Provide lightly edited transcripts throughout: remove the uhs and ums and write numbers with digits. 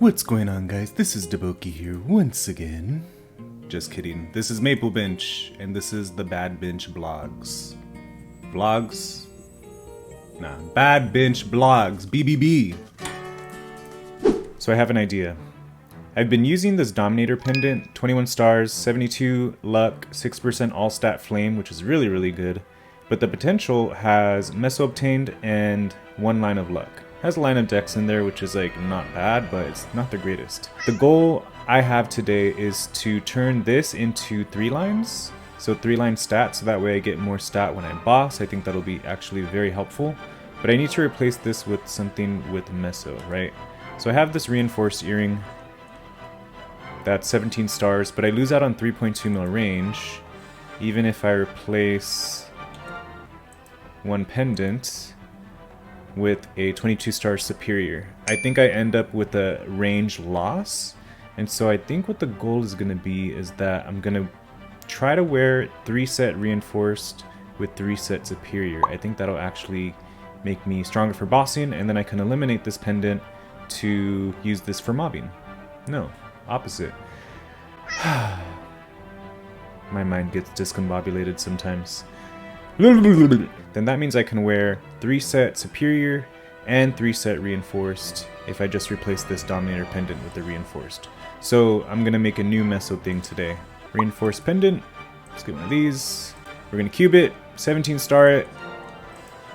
What's going on, guys? This is Deboki here once again. Just kidding. This is Maple Bench, and this is the Bad Binch Blogs. Blogs? Nah, Bad Binch Blogs, BBB. So I have an idea. I've been using this Dominator pendant, 21 stars, 72 luck, 6% all stat flame, which is really good. But the potential has Meso obtained and 1 line of luck. Has a line of decks in there, which is like not bad, but it's not the greatest. The goal I have today is to turn this into 3 lines. So 3 line stat, so that way I get more stat when I boss. I think that'll be actually very helpful. But I need to replace this with something with Meso, right? So I have this reinforced earring. That's 17 stars, but I lose out on 3.2 mil range. Even if I replace 1 pendant with a 22 star superior, I think I end up with a range loss. And so I think what the goal is going to be is that I'm going to try to wear 3 set reinforced with 3 set superior. I think that'll actually make me stronger for bossing, and then I can eliminate this pendant to use this for mobbing. No, opposite. My mind gets discombobulated sometimes. Then that means I can wear 3 set superior and 3 set reinforced if I just replace this Dominator pendant with the reinforced. So I'm gonna make a new Meso thing today. Reinforced pendant, let's get one of these. We're gonna cube it, 17 star it,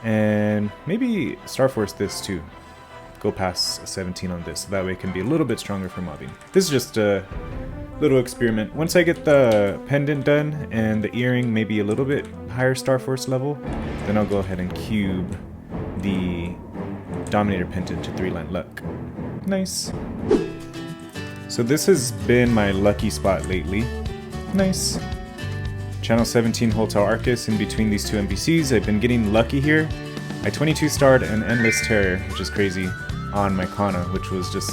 and maybe Star Force this too. Go past 17 on this, so that way it can be a little bit stronger for mobbing. This is just a little experiment. Once I get the pendant done and the earring maybe a little bit higher Star Force level, then I'll go ahead and cube the Dominator pendant to 3 line luck. Nice. So this has been my lucky spot lately. Nice. Channel 17 Hotel Arcus in between these 2 NPCs. I've been getting lucky here. I 22 starred an Endless Terror, which is crazy, on my Kana, which was just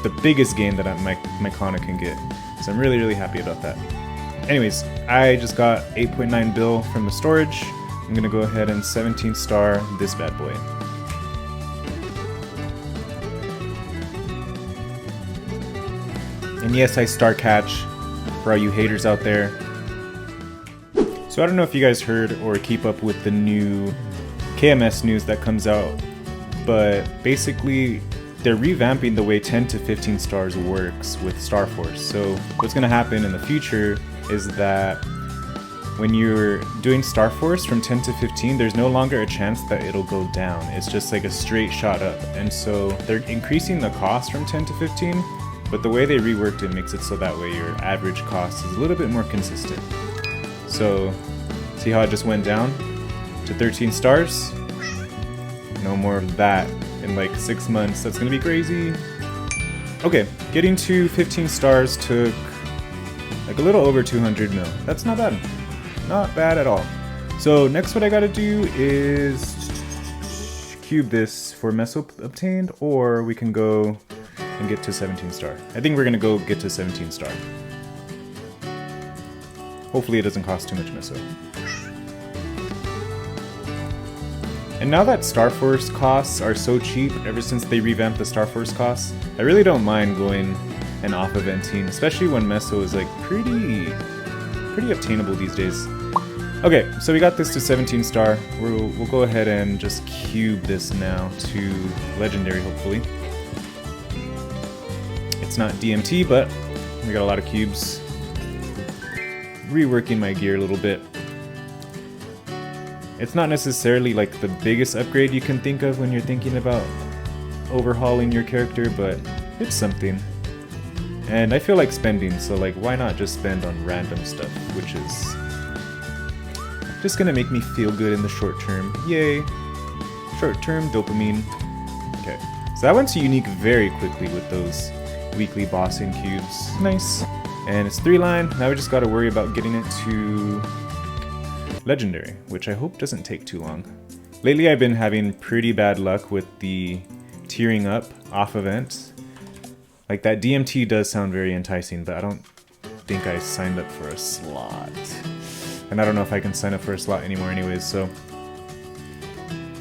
the biggest gain that my Kana can get. So I'm really happy about that. Anyways, I just got 8.9 bill from the storage. I'm gonna go ahead and 17 star this bad boy. And yes, I star catch for all you haters out there. So I don't know if you guys heard or keep up with the new KMS news that comes out, but basically they're revamping the way 10 to 15 stars works with Star Force. So what's going to happen in the future is that when you're doing Star Force from 10 to 15, there's no longer a chance that it'll go down. It's just like a straight shot up. And so they're increasing the cost from 10 to 15, but the way they reworked it makes it so that way your average cost is a little bit more consistent. So see how it just went down to 13 stars? No more of that in like 6 months. That's gonna be crazy. Okay, getting to 15 stars took like a little over 200 mil. That's not bad. Not bad at all. So next what I gotta do is cube this for Meso obtained, or we can go and get to 17 star. I think we're gonna go get to 17 star. Hopefully it doesn't cost too much Meso. And now that Star Force costs are so cheap, ever since they revamped the Star Force costs, I really don't mind going and off eventing, especially when Meso is like pretty obtainable these days. Okay, so we got this to 17 star. We'll go ahead and just cube this now to legendary, hopefully. It's not DMT, but we got a lot of cubes. Reworking my gear a little bit. It's not necessarily like the biggest upgrade you can think of when you're thinking about overhauling your character, but it's something. And I feel like spending, so like why not just spend on random stuff, which is just gonna make me feel good in the short term. Yay! Short term dopamine. Okay, so that went to unique very quickly with those weekly bossing cubes. Nice. And it's 3 line. Now we just gotta worry about getting it to legendary, which I hope doesn't take too long. Lately I've been having pretty bad luck with the tiering up off events. Like that DMT does sound very enticing, but I don't think I signed up for a slot. And I don't know if I can sign up for a slot anymore anyways, so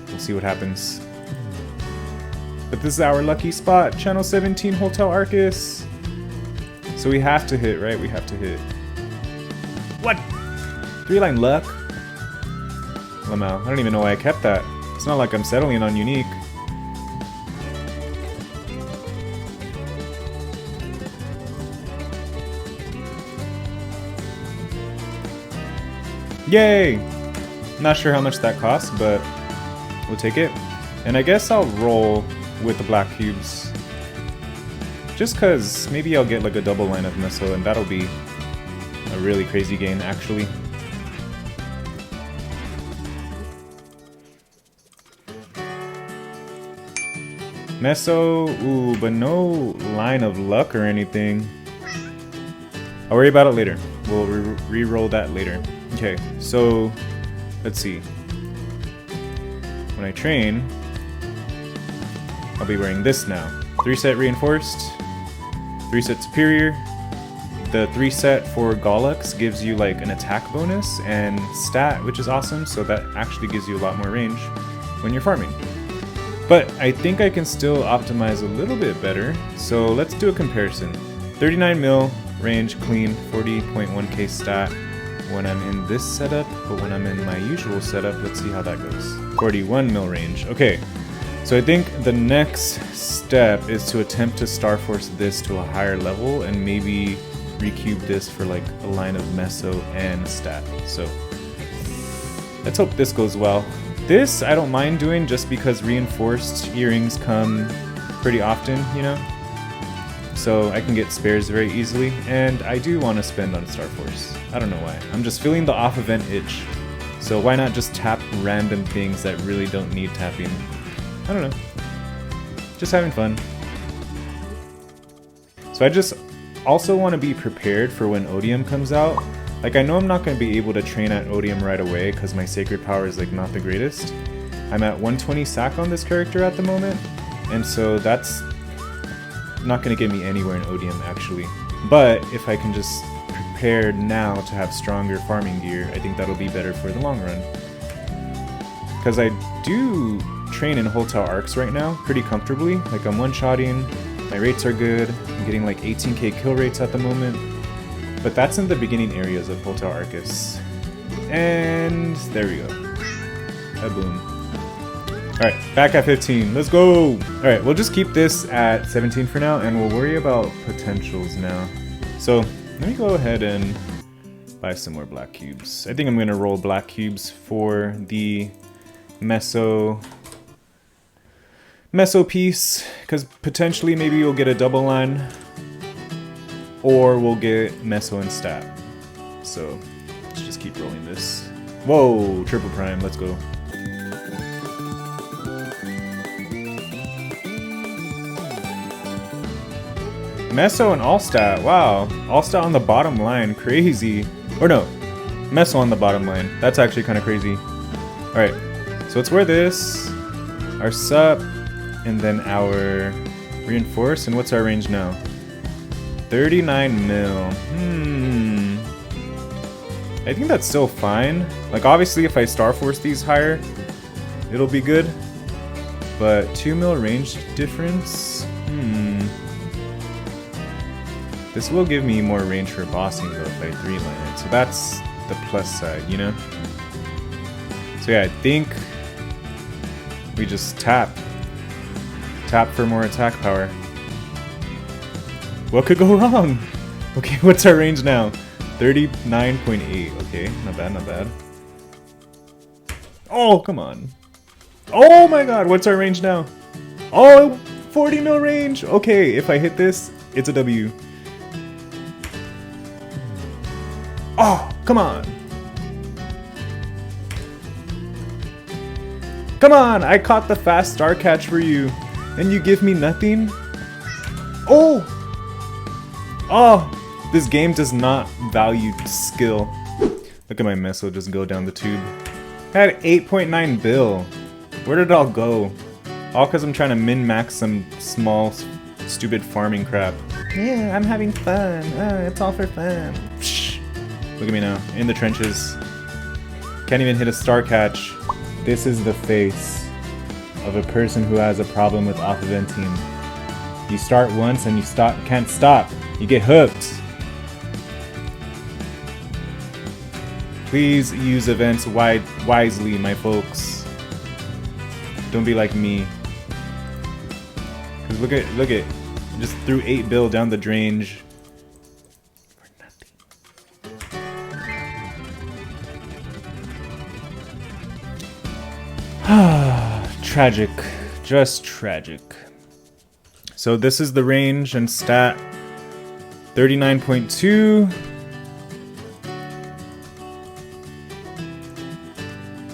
we'll see what happens. But this is our lucky spot. Channel 17, Hotel Arcus. So we have to hit, right? We have to hit. What? 3-line luck? Lamau. I don't even know why I kept that. It's not like I'm settling on unique. Yay! Not sure how much that costs, but we'll take it. And I guess I'll roll with the black cubes. Just cause maybe I'll get like a double line of Meso and that'll be a really crazy gain actually. Meso, ooh, but no line of luck or anything. I'll worry about it later. We'll re-roll that later. Okay, so let's see. When I train, I'll be wearing this now. 3-set reinforced, 3-set superior. The 3-set for Gollux gives you like an attack bonus and stat, which is awesome, so that actually gives you a lot more range when you're farming. But I think I can still optimize a little bit better, so let's do a comparison. 39 mil range clean, 40.1k stat when I'm in this setup, but when I'm in my usual setup, let's see how that goes. 41 mil range. Okay, so I think the next step is to attempt to Star Force this to a higher level and maybe recube this for like a line of Meso and stat. So let's hope this goes well. This I don't mind doing just because reinforced earrings come pretty often, you know? So I can get spares very easily, and I do want to spend on Star Force. I don't know why. I'm just feeling the off event itch. So why not just tap random things that really don't need tapping? I don't know. Just having fun. So I just also want to be prepared for when Odium comes out. Like I know I'm not going to be able to train at Odium right away because my sacred power is like not the greatest. I'm at 120 sac on this character at the moment, and so that's not going to get me anywhere in Odium actually. But if I can just prepare now to have stronger farming gear, I think that'll be better for the long run. Because I do train in Hotel Arcs right now pretty comfortably. Like I'm one-shotting, my rates are good, I'm getting like 18k kill rates at the moment. But that's in the beginning areas of Hotel Arcus. And there we go. Boom. Alright, back at 15. Let's go! Alright, we'll just keep this at 17 for now, and we'll worry about potentials now. So, let me go ahead and buy some more black cubes. I think I'm going to roll black cubes for the Meso piece, because potentially maybe we'll get a double line, or we'll get Meso and stat. So, let's just keep rolling this. Whoa, triple prime, let's go. Meso and all-stat, wow. All-stat on the bottom line, crazy. Or no, Meso on the bottom line. That's actually kind of crazy. Alright, so let's wear this, our sup, and then our reinforce. And what's our range now? 39 mil. I think that's still fine. Like obviously if I Star Force these higher, it'll be good. But 2 mil range difference? This will give me more range for bossing though if I 3-line it, so that's the plus side, you know? So yeah, I think we just tap. Tap for more attack power. What could go wrong? Okay, what's our range now? 39.8, okay, not bad, not bad. Oh, come on. Oh my god, what's our range now? Oh, 40 mil range! Okay, if I hit this, it's a W. Oh, come on! Come on! I caught the fast star catch for you, and you give me nothing? Oh! Oh! This game does not value skill. Look at my Meso just go down the tube. I had 8.9 bill. Where did it all go? All because I'm trying to min-max some small, stupid farming crap. Yeah, I'm having fun. It's all for fun. Psh. Look at me now, in the trenches. Can't even hit a star catch. This is the face. of a person who has a problem with auto-venting. You start once and you can't stop. You get hooked. Please use events wisely, my folks. Don't be like me. Cause look at, just threw 8 bill down the drain. Tragic, just tragic. So this is the range and stat 39.2,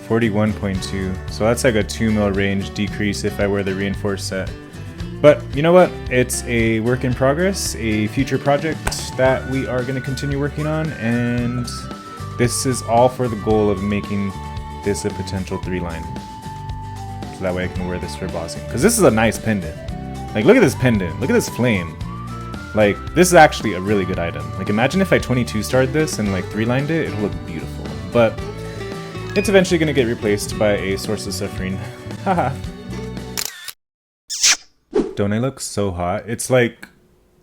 41.2. So that's like a 2 mil range decrease if I wear the reinforced set. But you know what? It's a work in progress, a future project that we are going to continue working on, and this is all for the goal of making this a potential 3-line. So that way I can wear this for bossing. Because this is a nice pendant. Like, look at this pendant. Look at this flame. Like, this is actually a really good item. Like, imagine if I 22 starred this and, like, 3-lined it. It'll look beautiful. But it's eventually going to get replaced by a source of suffering. Haha. Don't I look so hot? It's like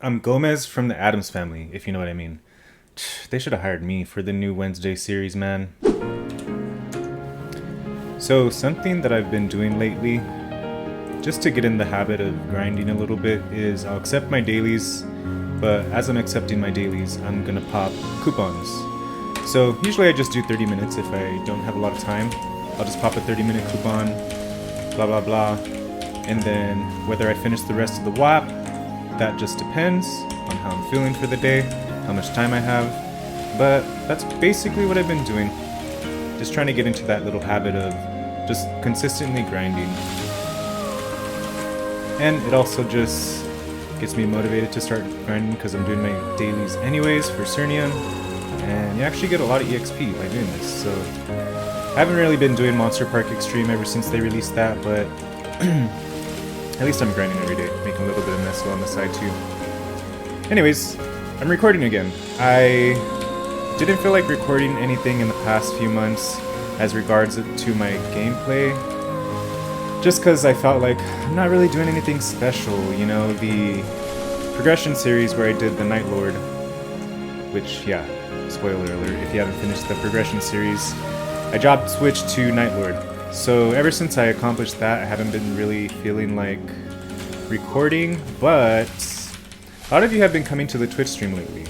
I'm Gomez from the Addams Family, if you know what I mean. They should have hired me for the new Wednesday series, man. So something that I've been doing lately, just to get in the habit of grinding a little bit, is I'll accept my dailies, but as I'm accepting my dailies, I'm gonna pop coupons. So usually I just do 30 minutes if I don't have a lot of time. I'll just pop a 30-minute coupon, blah blah blah, and then whether I finish the rest of the WAP, that just depends on how I'm feeling for the day, how much time I have, but that's basically what I've been doing. Just trying to get into that little habit of just consistently grinding. And it also just gets me motivated to start grinding because I'm doing my dailies anyways for Cernium, and you actually get a lot of EXP by doing this. So I haven't really been doing Monster Park Extreme ever since they released that, but at least I'm grinding every day, making a little bit of Nestle on the side too. Anyways, I'm recording again. I didn't feel like recording anything in the past few months as regards to my gameplay, just because I felt like I'm not really doing anything special. You know, the progression series where I did the Night Lord, which, yeah, spoiler alert, if you haven't finished the progression series, I job switched to Night Lord. So ever since I accomplished that, I haven't been really feeling like recording, but a lot of you have been coming to the Twitch stream lately.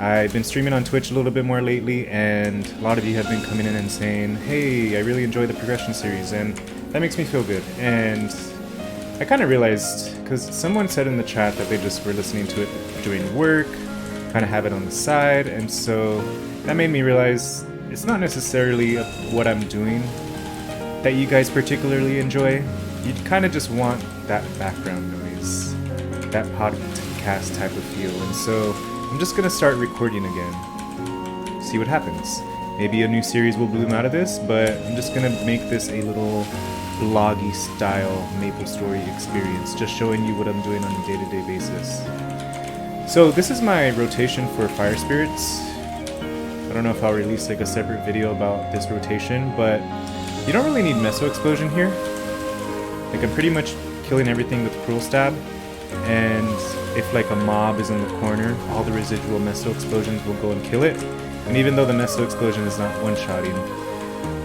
I've been streaming on Twitch a little bit more lately, and a lot of you have been coming in and saying, hey, I really enjoy the progression series, and that makes me feel good. And I kind of realized, because someone said in the chat that they just were listening to it doing work, kind of have it on the side, and so that made me realize it's not necessarily what I'm doing that you guys particularly enjoy. You kind of just want that background noise, that podcast type of feel, and so I'm just gonna start recording again. See what happens. Maybe a new series will bloom out of this, but I'm just gonna make this a little vloggy style Maple Story experience, just showing you what I'm doing on a day-to-day basis. So this is my rotation for Fire Spirits. I don't know if I'll release like a separate video about this rotation, but you don't really need Meso Explosion here. Like, I'm pretty much killing everything with Cruel Stab, and if like a mob is in the corner, all the residual Meso Explosions will go and kill it. And even though the Meso Explosion is not one-shotting,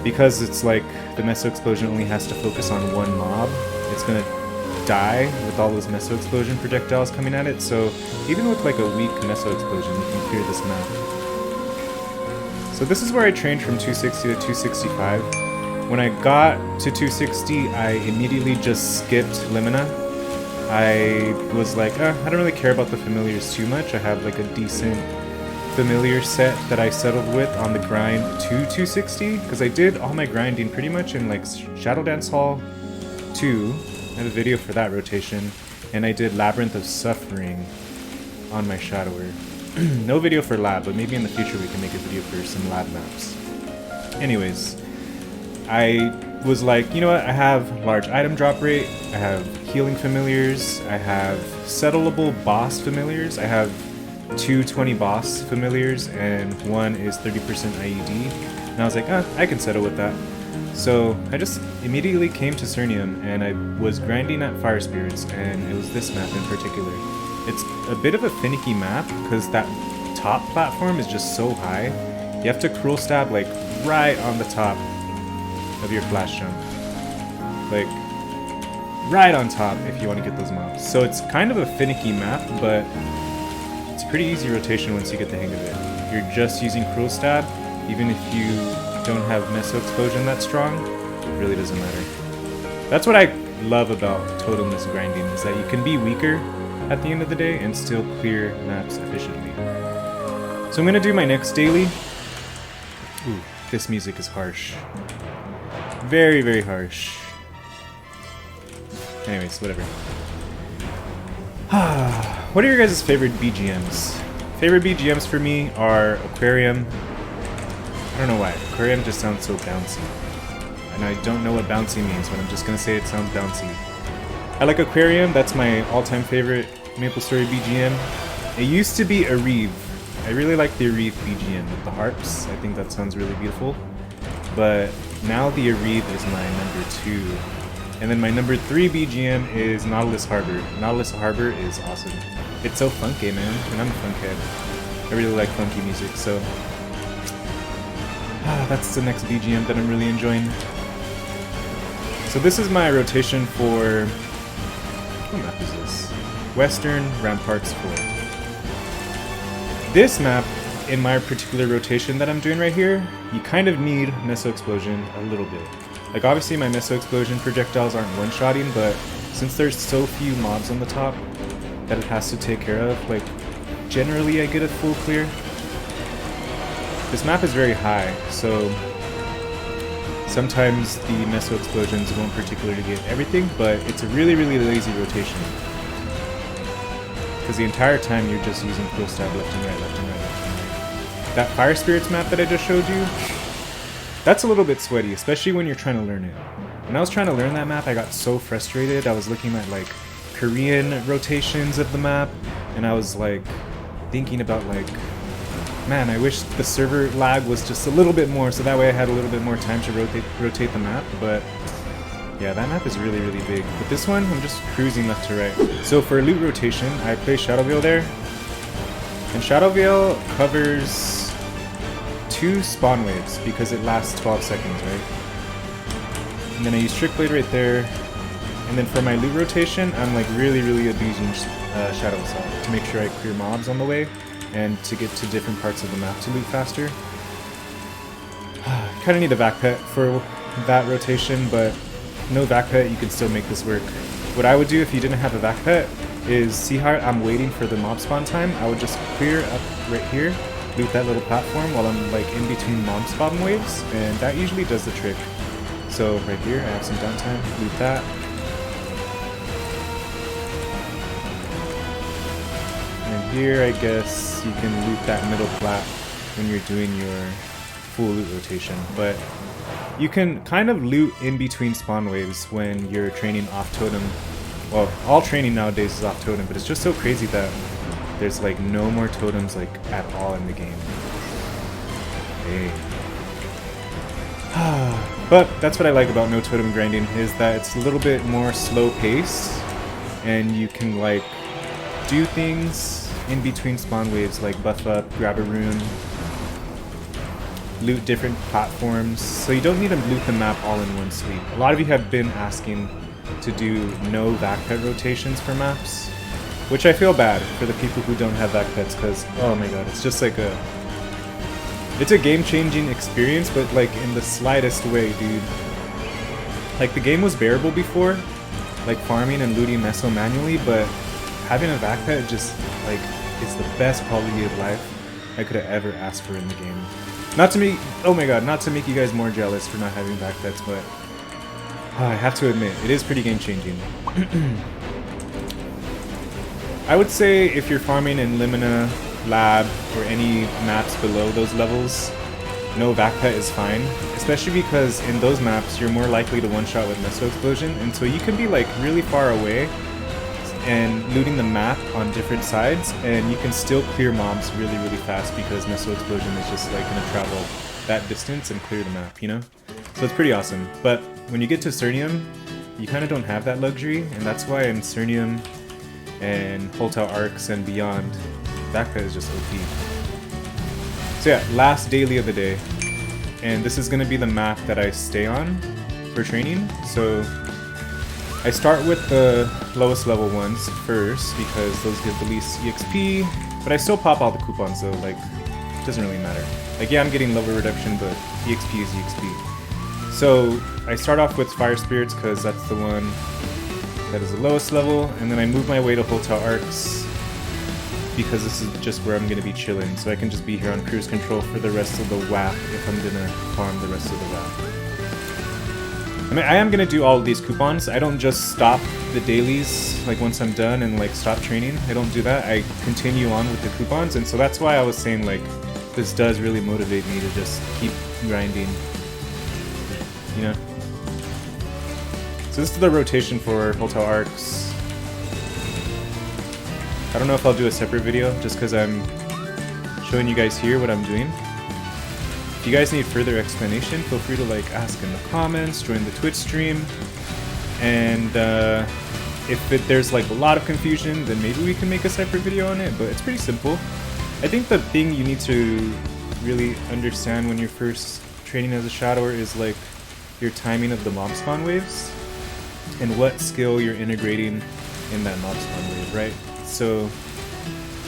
because it's like the Meso Explosion only has to focus on one mob, it's gonna die with all those Meso Explosion projectiles coming at it. So even with like a weak Meso Explosion, you can clear this map. So this is where I trained from 260 to 265. When I got to 260, I immediately just skipped Limina. I was like, I don't really care about the familiars too much. I have like a decent familiar set that I settled with on the grind to 260, because I did all my grinding pretty much in like Shadow Dance Hall 2. I have a video for that rotation, and I did Labyrinth of Suffering on my Shadower. No video for lab, but maybe in the future we can make a video for some lab maps. Anyways, I was like, you know what, I have large item drop rate, I have healing familiars, I have settleable boss familiars, I have 220 boss familiars, and one is 30% IED, and I was like, I can settle with that. So I just immediately came to Cernium and I was grinding at Fire Spirits, and it was this map in particular. It's a bit of a finicky map because that top platform is just so high. You have to cruel stab like right on the top of your flash jump. Like right on top if you want to get those mobs. So it's kind of a finicky map, but it's a pretty easy rotation once you get the hang of it. You're just using cruel stab, even if you don't have Meso Explosion that strong, it really doesn't matter. That's what I love about totemless grinding, is that you can be weaker at the end of the day and still clear maps efficiently. So I'm gonna do my next daily. Ooh, this music is harsh. Very, very harsh. Anyways, whatever. What are your guys' favorite BGMs? Favorite BGMs for me are Aquarium. I don't know why. Aquarium just sounds so bouncy. And I don't know what bouncy means, but I'm just gonna say it sounds bouncy. I like Aquarium. That's my all-time favorite MapleStory BGM. It used to be Areve. I really like the Areve BGM with the harps. I think that sounds really beautiful. But now the Areve is my number 2. And then my number 3 BGM is Nautilus Harbor. Nautilus Harbor is awesome. It's so funky, man, and I'm a funkhead. I really like funky music, so that's the next BGM that I'm really enjoying. So this is my rotation for, what map is this? Western Ramparts 4. This map, in my particular rotation that I'm doing right here, you kind of need Meso Explosion a little bit. Like obviously my Meso Explosion projectiles aren't one-shotting, but since there's so few mobs on the top that it has to take care of, like generally I get a full clear. This map is very high, so sometimes the Meso Explosions won't particularly get everything, but it's a really, really lazy rotation. Because the entire time you're just using cruel stab left and right, left and right, left and right. That Fire Spirits map that I just showed you, that's a little bit sweaty, especially when you're trying to learn it. When I was trying to learn that map, I got so frustrated. I was looking at like Korean rotations of the map, and I was like thinking about like, man, I wish the server lag was just a little bit more, so that way I had a little bit more time to rotate the map. But yeah, that map is really, really big. But this one, I'm just cruising left to right. So for loot rotation, I play Shadow Veil there, and Shadow Veil covers 2 spawn waves because it lasts 12 seconds, right? And then I use Trick Blade right there. And then for my loot rotation, I'm like really, really abusing Shadow Assault to make sure I clear mobs on the way and to get to different parts of the map to loot faster. Kind of need a vac pet for that rotation, but no vac pet, you can still make this work. What I would do if you didn't have a vac pet is, see how I'm waiting for the mob spawn time? I would just clear up right here, loot that little platform while I'm like in between mob spawn waves, and that usually does the trick. So right here, I have some downtime, loot that. And here, I guess you can loot that middle plat when you're doing your full loot rotation. But you can kind of loot in between spawn waves when you're training off totem. Well, all training nowadays is off totem, but it's just so crazy that there's like no more totems like at all in the game. Hey. But that's what I like about no totem grinding, is that it's a little bit more slow paced, and you can like do things in between spawn waves, like buff up, grab a rune, loot different platforms, so you don't need to loot the map all in one sweep. A lot of you have been asking to do no vac pet rotations for maps, which I feel bad for the people who don't have vac pets, because oh my god, it's just like it's a game-changing experience, but like in the slightest way, dude. Like the game was bearable before, like farming and looting meso manually, but having a vac pet just like is the best quality of life I could have ever asked for in the game. Not to make, oh my god, not to make you guys more jealous for not having vac pets, but I have to admit, it is pretty game-changing. I would say if you're farming in Limina, Lab, or any maps below those levels, no vac pet is fine, especially because in those maps you're more likely to one-shot with Meso Explosion, and so you can be like really far away and looting the map on different sides, and you can still clear mobs really, really fast because Meso Explosion is just like gonna travel that distance and clear the map, you know? So it's pretty awesome. But when you get to Cernium, you kind of don't have that luxury, and that's why in Cernium and Hotel Arcs and beyond, Dakka is just OP. So yeah, last daily of the day, and this is going to be the map that I stay on for training. So I start with the lowest level ones first because those give the least EXP, but I still pop all the coupons though, like, it doesn't really matter. Like, yeah, I'm getting level reduction, but EXP is EXP. So I start off with Fire Spirits because that's the one that is the lowest level, and then I move my way to Hotel Arcs because this is just where I'm going to be chilling, so I can just be here on cruise control for the rest of the WAP if I'm going to farm the rest of the WAP. I mean, I am going to do all of these coupons. I don't just stop the dailies, like, once I'm done and, like, stop training. I don't do that. I continue on with the coupons, and so that's why I was saying, like, this does really motivate me to just keep grinding, you know? So this is the rotation for Hotel Arcs. I don't know if I'll do a separate video, just because I'm showing you guys here what I'm doing. If you guys need further explanation, feel free to, like, ask in the comments, join the Twitch stream, and if there's, like, a lot of confusion, then maybe we can make a separate video on it, but it's pretty simple. I think the thing you need to really understand when you're first training as a Shadower is, like, your timing of the mob spawn waves, and what skill you're integrating in that mob spawn wave, right? So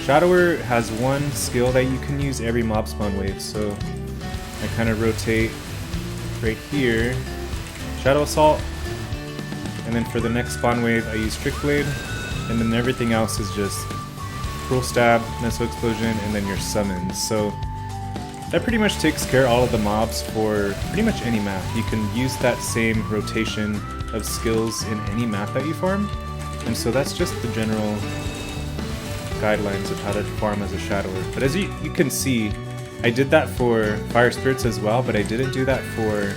Shadower has one skill that you can use every mob spawn wave, so I kind of rotate right here, Shadow Assault, and then for the next spawn wave I use Trick Blade, and then everything else is just Cruel Stab, Meso Explosion, and then your summons. So that pretty much takes care of all of the mobs for pretty much any map. You can use that same rotation of skills in any map that you farm, and so that's just the general guidelines of how to farm as a Shadower. But as you can see, I did that for Fire Spirits as well, but I didn't do that for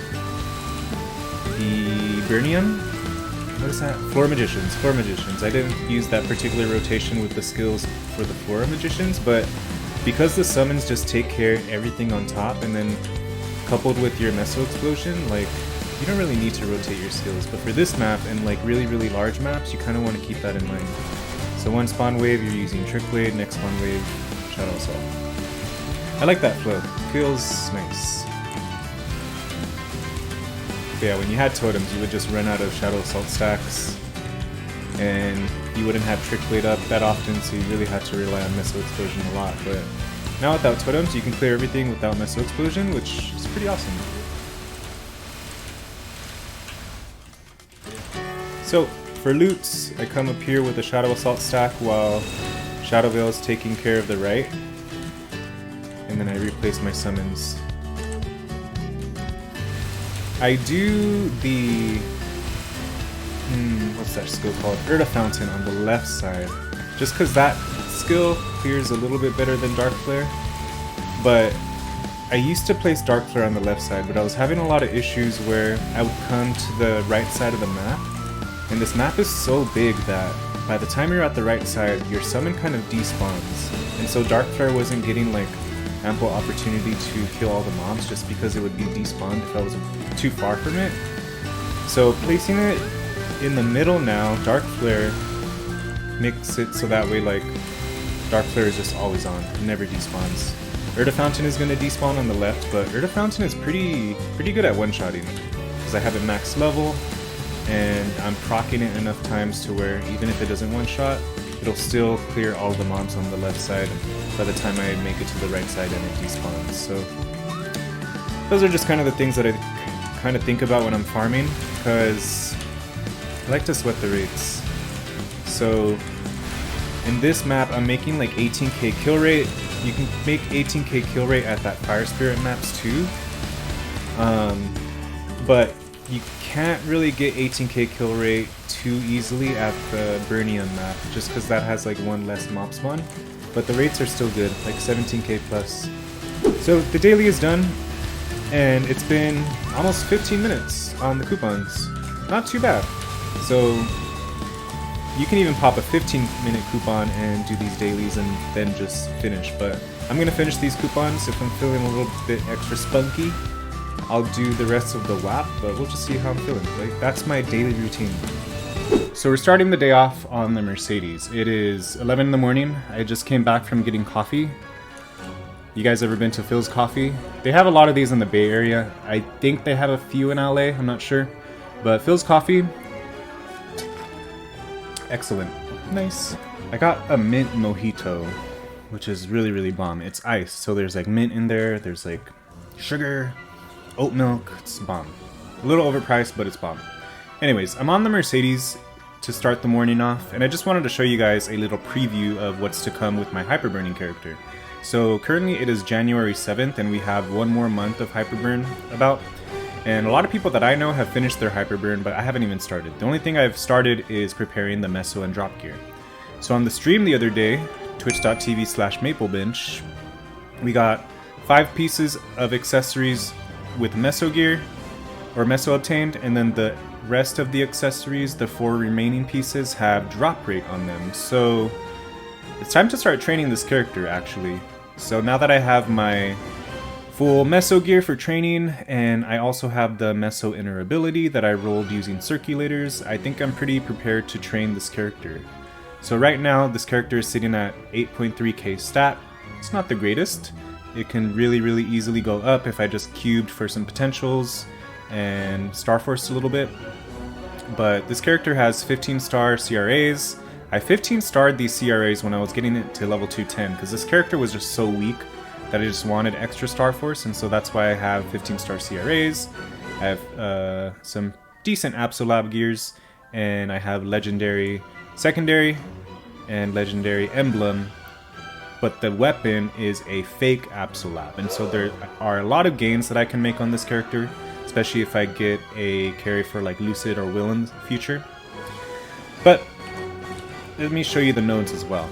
the Cernium. What is that? Flora Magicians. Flora Magicians. I didn't use that particular rotation with the skills for the Flora Magicians, but because the summons just take care of everything on top, and then coupled with your Meso Explosion, like, you don't really need to rotate your skills. But for this map and, like, really, really large maps, you kind of want to keep that in mind. So one spawn wave, you're using Trick Blade, next spawn wave, Shadow Assault. I like that flow. Feels nice. But yeah, when you had totems, you would just run out of Shadow Assault stacks, and you wouldn't have Trick Blade up that often, so you really had to rely on Meso Explosion a lot. But now without totems, you can clear everything without Meso Explosion, which is pretty awesome. So for loots, I come up here with a Shadow Assault stack while Shadow Veil is taking care of the right, and then I replace my summons. I do the what's that skill called? Urda Fountain on the left side, just because that skill clears a little bit better than Dark Flare. But I used to place Dark Flare on the left side, but I was having a lot of issues where I would come to the right side of the map, and this map is so big that by the time you're at the right side, your summon kind of despawns, and so Dark Flare wasn't getting, like, ample opportunity to kill all the mobs just because it would be despawned if I was too far from it. So placing it in the middle now, Dark Flare makes it so that way, like, Dark Flare is just always on, it never despawns. Urda Fountain is going to despawn on the left, but Urda Fountain is pretty good at one-shotting because I have it max level, and I'm proccing it enough times to where even if it doesn't one-shot, it'll still clear all the mobs on the left side by the time I make it to the right side and it despawns. So those are just kind of the things that I kind of think about when I'm farming, because I like to sweat the rates. So in this map, I'm making like 18k kill rate. You can make 18k kill rate at that Fire Spirit maps too, but you can't really get 18k kill rate too easily at the Cernium map, just because that has like one less mob spawn, but the rates are still good, like 17k plus. So the daily is done, and it's been almost 15 minutes on the coupons. Not too bad. So you can even pop a 15-minute coupon and do these dailies and then just finish, but I'm gonna finish these coupons if I'm feeling a little bit extra spunky, I'll do the rest of the WAP, but we'll just see how I'm feeling. Like, that's my daily routine. So we're starting the day off on the Mercedes. It is 11 in the morning. I just came back from getting coffee. You guys ever been to Phil's Coffee? They have a lot of these in the Bay Area. I think they have a few in LA, I'm not sure. But Phil's Coffee, excellent. Nice. I got a mint mojito, which is really, really bomb. It's ice, so there's like mint in there, there's like sugar, oat milk, it's bomb. A little overpriced, but it's bomb. Anyways, I'm on the Mercedes to start the morning off, and I just wanted to show you guys a little preview of what's to come with my Hyperburning character. So currently it is January 7th, and we have one more month of Hyperburn about. And a lot of people that I know have finished their Hyperburn, but I haven't even started. The only thing I've started is preparing the Meso and Drop Gear. So on the stream the other day, twitch.tv/MapleBinch, we got 5 pieces of accessories with Meso gear, or Meso obtained, and then the rest of the accessories, the 4 remaining pieces, have drop rate on them. So it's time to start training this character, actually. So now that I have my full Meso gear for training, and I also have the Meso inner ability that I rolled using circulators, I think I'm pretty prepared to train this character. So right now, this character is sitting at 8.3k stat. It's not the greatest. It can really, really easily go up if I just cubed for some potentials and Starforced a little bit. But this character has 15-star CRAs. I 15-starred these CRAs when I was getting it to level 210, because this character was just so weak that I just wanted extra Starforce, and so that's why I have 15-star CRAs. I have some decent Absolab gears, and I have Legendary Secondary and Legendary Emblem, but the weapon is a fake Absolab, and so there are a lot of gains that I can make on this character, especially if I get a carry for like Lucid or Will in the future. But let me show you the nodes as well.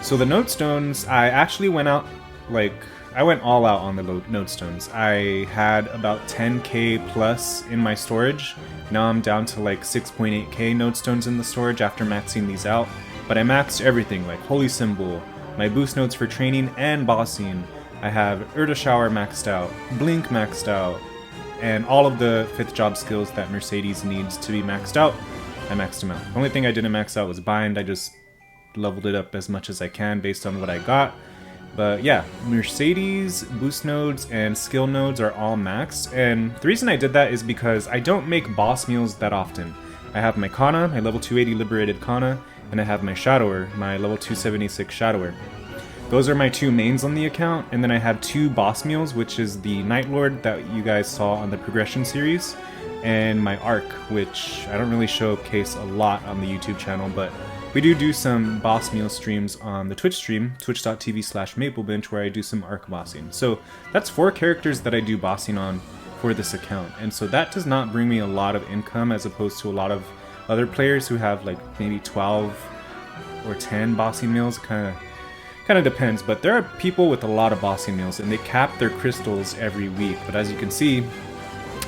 So the node stones, I actually went out, I went all out on the node stones. I had about 10k plus in my storage. Now I'm down to like 6.8k node stones in the storage after maxing these out. But I maxed everything, like Holy Symbol, my boost nodes for training and bossing. I have Urda Shower maxed out, Blink maxed out, and all of the 5th job skills that Mercedes needs to be maxed out, I maxed them out. The only thing I didn't max out was Bind. I just leveled it up as much as I can based on what I got. But yeah, Mercedes, boost nodes, and skill nodes are all maxed, and the reason I did that is because I don't make boss meals that often. I have my Kana, my level 280 Liberated Kana, and I have my Shadower, my level 276 Shadower. Those are my 2 mains on the account, and then I have 2 boss meals, which is the Night Lord that you guys saw on the Progression series, and my Arc, which I don't really showcase a lot on the YouTube channel, but we do some boss meal streams on the Twitch stream, twitch.tv/MapleBinch, where I do some Arc bossing. So that's 4 characters that I do bossing on for this account, and so that does not bring me a lot of income as opposed to a lot of other players who have like maybe 12 or 10 bossing meals. Kind of depends, but there are people with a lot of bossing meals and they cap their crystals every week. But as you can see,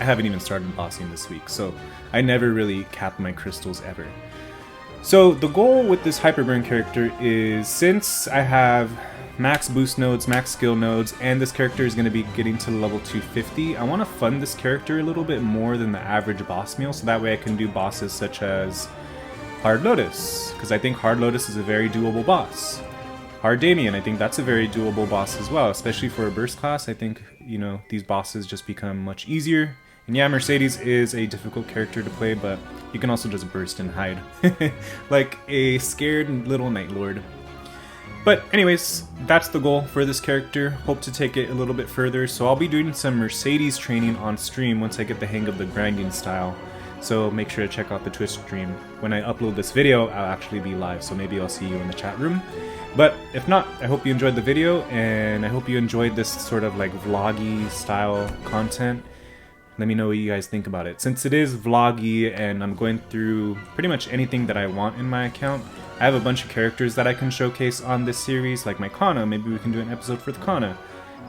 I haven't even started bossing this week, so I never really cap my crystals ever. So the goal with this Hyperburn character is, since I have max boost nodes, max skill nodes, and this character is going to be getting to level 250, I want to fund this character a little bit more than the average boss meal, so that way I can do bosses such as Hard Lotus, because I think Hard Lotus is a very doable boss. Hard Damien, I think that's a very doable boss as well, especially for a burst class. I think, you know, these bosses just become much easier. And yeah, Mercedes is a difficult character to play, but you can also just burst and hide. Like a scared little Night Lord. But anyways, that's the goal for this character. Hope to take it a little bit further, so I'll be doing some Mercedes training on stream once I get the hang of the grinding style. So make sure to check out the Twitch stream. When I upload this video, I'll actually be live, so maybe I'll see you in the chat room. But if not, I hope you enjoyed the video, and I hope you enjoyed this sort of like vloggy style content. Let me know what you guys think about it. Since it is vloggy and I'm going through pretty much anything that I want in my account, I have a bunch of characters that I can showcase on this series, like my Kana. Maybe we can do an episode for the Kana.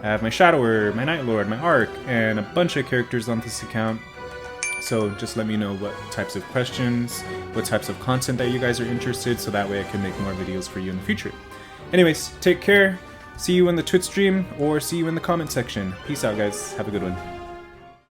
I have my Shadower, my Night Lord, my Arc, and a bunch of characters on this account. So just let me know what types of questions, what types of content that you guys are interested, so that way I can make more videos for you in the future. Anyways, take care. See you in the Twitch stream, or see you in the comment section. Peace out, guys. Have a good one.